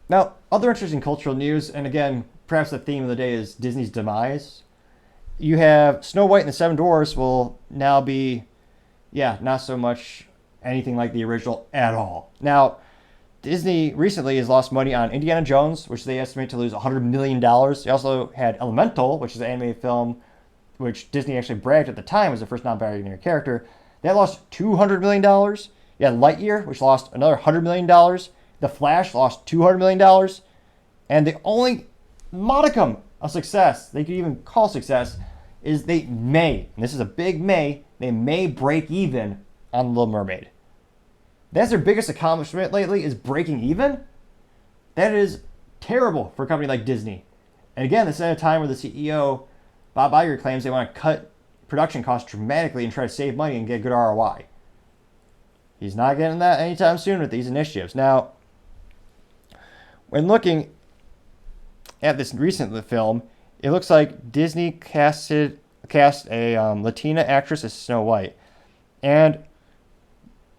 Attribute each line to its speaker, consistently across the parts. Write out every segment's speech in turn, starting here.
Speaker 1: Now, other interesting cultural news, and again, perhaps the theme of the day is Disney's demise. You have Snow White and the Seven Dwarfs will now be, yeah, not so much anything like the original at all. Now, Disney recently has lost money on Indiana Jones, which they estimate to lose $100 million. They also had Elemental, which is an animated film, which Disney actually bragged at the time was the first non-binary character. That lost $200 million. You had Lightyear, which lost another $100 million. The Flash lost $200 million. And the only modicum of success they could even call success is they may, and this is a big may, they may break even on Little Mermaid. That's their biggest accomplishment lately, is breaking even. That is terrible for a company like Disney. And again, this is at a time where the CEO, Bob Iger, claims they want to cut production costs dramatically and try to save money and get good ROI. He's not getting that anytime soon with these initiatives. Now, when looking at this recent film, it looks like Disney cast a Latina actress as Snow White. And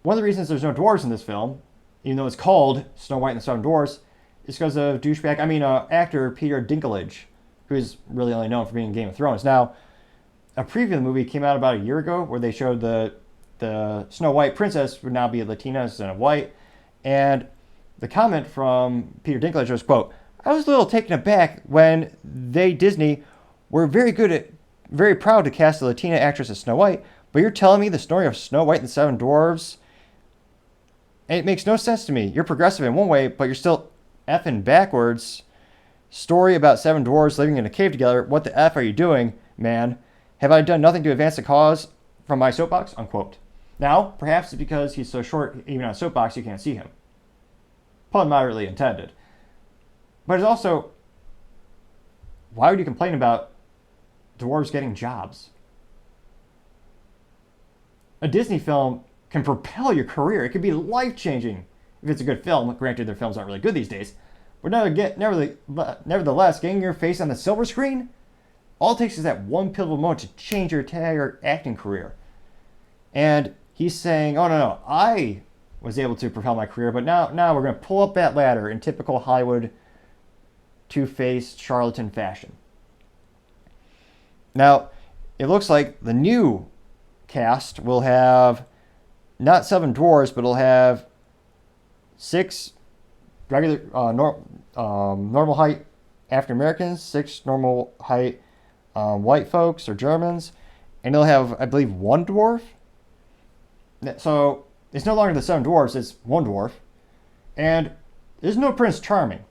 Speaker 1: one of the reasons there's no dwarves in this film, even though it's called Snow White and the Seven Dwarfs, is because of actor Peter Dinklage, who is really only known for being in Game of Thrones. Now, a preview of the movie came out about a year ago where they showed the Snow White princess would now be a Latina instead of white. And the comment from Peter Dinklage was, quote, "I was a little taken aback when Disney, were very proud to cast a Latina actress as Snow White, but you're telling me the story of Snow White and the Seven Dwarfs, and it makes no sense to me. You're progressive in one way, but you're still effing backwards. Story about seven dwarves living in a cave together. What the F are you doing, man? Have I done nothing to advance the cause from my soapbox?" Unquote. Now, perhaps it's because he's so short, even on a soapbox, you can't see him. Pun moderately intended. But it's also, why would you complain about dwarves getting jobs? A Disney film can propel your career. It could be life-changing if it's a good film. Granted, their films aren't really good these days. But nevertheless, getting your face on the silver screen, all it takes is that one pivotal moment to change your entire acting career. And he's saying, oh, no, I was able to propel my career, but now we're going to pull up that ladder in typical Hollywood two-faced charlatan fashion. Now, it looks like the new cast will have not seven dwarves, but it'll have six regular normal height African Americans, six normal height white folks or Germans, and they'll have, I believe, one dwarf. So it's no longer the seven dwarves; it's one dwarf, and there's no Prince Charming.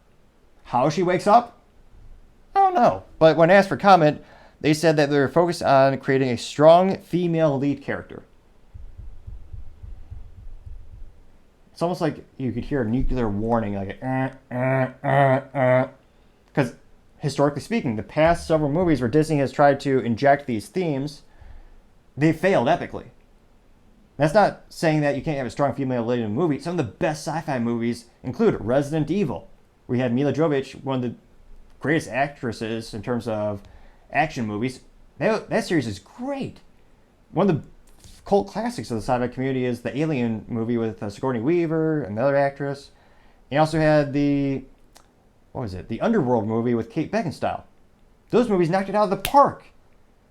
Speaker 1: How she wakes up, I don't know. But when asked for comment, they said that they're focused on creating a strong female lead character. It's almost like you could hear a nuclear warning, like because historically speaking, the past several movies where Disney has tried to inject these themes, they failed epically. That's not saying that you can't have a strong female lead in a movie. Some of the best sci-fi movies include Resident Evil, where you had Mila Jovovich, one of the greatest actresses in terms of action movies. That series is great. One of the cult classics of the sci-fi community is the Alien movie with Sigourney Weaver, another actress. You also had the Underworld movie with Kate Beckinsale. Those movies knocked it out of the park.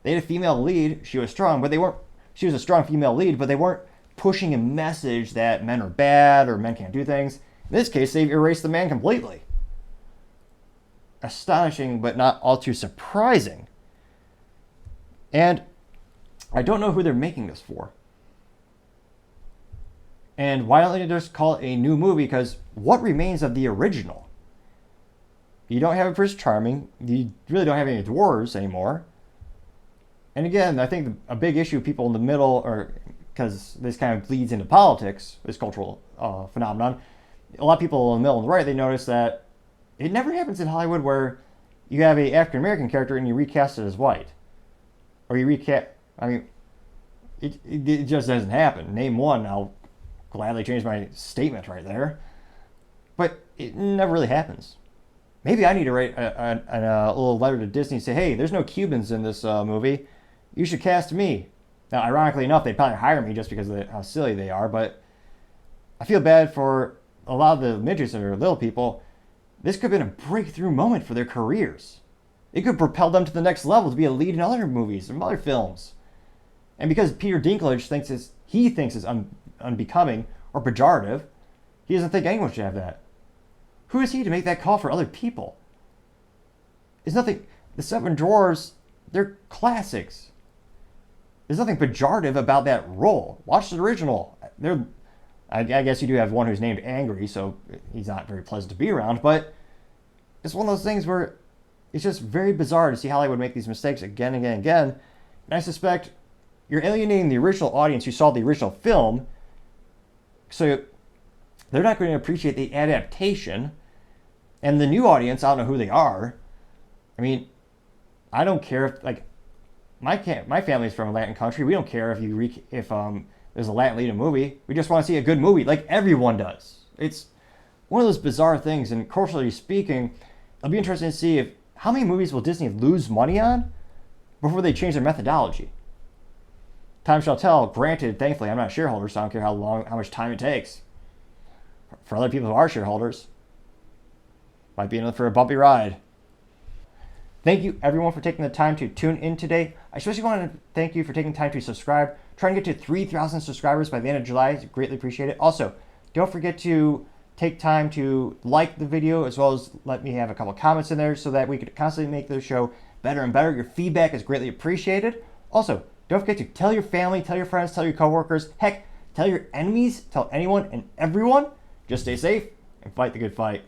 Speaker 1: They had a female lead. She was strong, but they weren't. She was a strong female lead, but they weren't pushing a message that men are bad or men can't do things. In this case, they've erased the man completely. Astonishing, but not all too surprising. And I don't know who they're making this for. And why don't they just call it a new movie? Because what remains of the original? You don't have a Prince Charming. You really don't have any dwarves anymore. And again, I think a big issue people in the middle, or because this kind of bleeds into politics, this cultural phenomenon, a lot of people in the middle and the right, they notice that it never happens in Hollywood where you have a African American character and you recast it as white. Or you recast, it just doesn't happen. Name one, I'll gladly change my statement right there. But it never really happens. Maybe I need to write a little letter to Disney and say, hey, there's no Cubans in this movie. You should cast me. Now, ironically enough, they'd probably hire me just because of how silly they are, but I feel bad for a lot of the midgets that are little people. This could have been a breakthrough moment for their careers. It could propel them to the next level to be a lead in other movies and other films. And because Peter Dinklage thinks it's unbecoming or pejorative, he doesn't think anyone should have that. Who is he to make that call for other people? There's nothing. The Seven Dwarfs, they're classics. There's nothing pejorative about that role. Watch the original. I guess you do have one who's named Angry, so he's not very pleasant to be around, but it's one of those things where it's just very bizarre to see Hollywood make these mistakes again and again and again. And I suspect you're alienating the original audience who saw the original film, so they're not going to appreciate the adaptation. And the new audience, I don't know who they are. I mean, I don't care if, like, my family's from a Latin country. We don't care if there's a Latin lead in a movie. We just want to see a good movie, like everyone does. It's one of those bizarre things, and culturally speaking, it'll be interesting to see how many movies will Disney lose money on before they change their methodology. Time shall tell. Granted, thankfully, I'm not a shareholder, so I don't care how much time it takes. For other people who are shareholders, might be in for a bumpy ride. Thank you, everyone, for taking the time to tune in today. I especially want to thank you for taking time to subscribe. Trying to get to 3,000 subscribers by the end of July. Greatly appreciate it. Also, don't forget to take time to like the video, as well as let me have a couple comments in there so that we could constantly make the show better and better. Your feedback is greatly appreciated. Also, don't forget to tell your family, tell your friends, tell your coworkers, heck, tell your enemies, tell anyone and everyone. Just stay safe and fight the good fight.